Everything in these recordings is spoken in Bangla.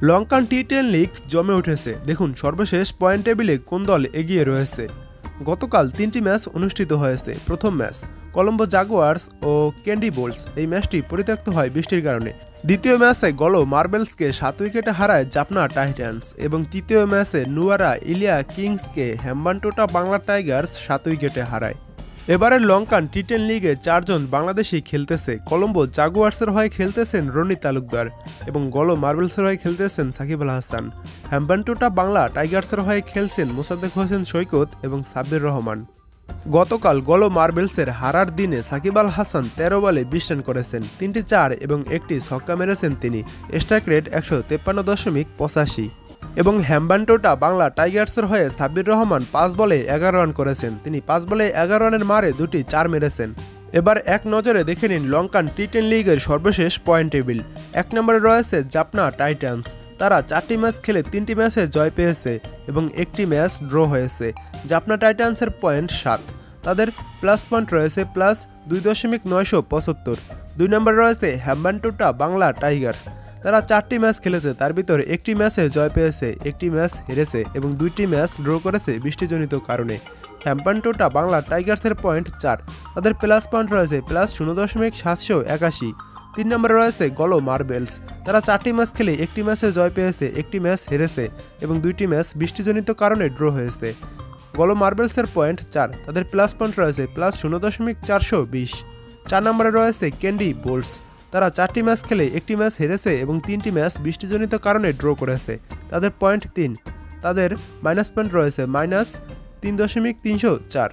লঙ্কান টি10 লিগ জমে উঠেছে। দেখুন সর্বশেষ পয়েন্ট টেবিলে কোন দল এগিয়ে রয়েছে। গতকাল 3টি ম্যাচ অনুষ্ঠিত হয়েছে। প্রথম ম্যাচ কলম্বো জাগুয়ার্স ও ক্যান্ডি বোল্টস, এই ম্যাচটি পরিত্যক্ত হয় বৃষ্টির কারণে। দ্বিতীয় ম্যাচে গলো মার্বেলসকে 7 উইকেটে হারায় জাপনা টাইটান্স এবং তৃতীয় ম্যাচে নুয়ারা ইলিয়া কিংসকে হেম্বানটোটা বাংলা টাইগার্স 7 উইকেটে হারায়। এবারের লঙ্কান টি10 লিগে 4 জন বাংলাদেশি খেলতেছে। কলম্বো জাগুয়ার্সের হয়ে খেলতেছেন রনি তালুকদার এবং গলো মার্বেলসের হয়ে খেলতেছেন সাকিব আল হাসান। হেম্বানটোটা বাংলা টাইগার্সের হয়ে খেলছেন মোসাদ্দেক হোসেন সৈকত এবং সাব্বির রহমান। গতকাল গলো মার্বেলসের হারার দিনে সাকিব আল হাসান 13 বলে 20 রান করেছেন, 3টি 4 এবং 1টি ছক্কা মেরেছেন তিনি। স্ট্রাইক রেট 153.85 এবং হেম্বানটোটা বাংলা টাইগার্সের হয়ে সাব্বির রহমান 5 বলে 11 রান করেছেন। তিনি 5 বলে 11 রানের মারে 2টি 4 মেরেছেন। এবার এক নজরে দেখে নিন লঙ্কান টি10 লিগের সর্বশেষ পয়েন্ট টেবিল। 1 নম্বরে রয়েছে জাপনা টাইটান্স। তারা 4টি ম্যাচ খেলে 3টি ম্যাচে জয় পেয়েছে এবং 1টি ম্যাচ ড্র হয়েছে। জাপনা টাইটান্সের পয়েন্ট 7, তাদের প্লাস পয়েন্ট রয়েছে প্লাস 2.975। 2 নম্বরে রয়েছে হেম্বানটোটা বাংলা টাইগার্স। তারা 4টি ম্যাচ খেলেছে, তার ভিতরে 1টি ম্যাচে জয় পেয়েছে, 1টি ম্যাচ হেরেছে এবং 2টি ম্যাচ ড্র করেছে বৃষ্টিজনিত কারণে। হেম্বানটোটা বাংলা টাইগার্সের পয়েন্ট 4, তাদের প্লাস পয়েন্ট রয়েছে প্লাস 0.781। 3 নম্বরে রয়েছে গলো মার্বেলস। তারা 4টি ম্যাচ খেলে 1টি ম্যাচে জয় পেয়েছে, 1টি ম্যাচ হেরেছে এবং 2টি ম্যাচ বৃষ্টিজনিত কারণে ড্র হয়েছে। গলো মার্বেলসের পয়েন্ট 4, তাদের প্লাস পয়েন্ট রয়েছে প্লাস 0.420। 4 নম্বরে রয়েছে ক্যান্ডি বোল্টস। তারা 4টি ম্যাচ খেলে 1টি ম্যাচ হেরেছে এবং 3টি ম্যাচ বৃষ্টিজনিত কারণে ড্র করেছে। তাদের পয়েন্ট 3, তাদের মাইনাস পয়েন্ট রয়েছে মাইনাস 3.304।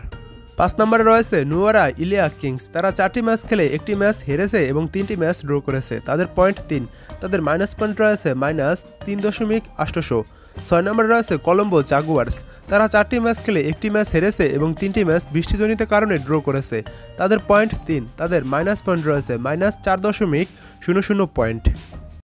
5 নম্বরে রয়েছে নুয়ারা ইলিয়া কিংস। তারা 4টি ম্যাচ খেলে 1টি ম্যাচ হেরেছে এবং 3টি ম্যাচ ড্র করেছে। তাদের পয়েন্ট 3, তাদের মাইনাস পয়েন্ট রয়েছে মাইনাস 3.800। 6 নম্বরে রয়েছে কলম্বো জাগুয়ার্স। তারা 4টি ম্যাচ খেলে 1টি ম্যাচ হেরেছে এবং 3টি ম্যাচ বৃষ্টিজনিত কারণে ড্র করেছে। তাদের পয়েন্ট 3, তাদের মাইনাস পয়েন্ট রয়েছে মাইনাস 4.00 পয়েন্ট।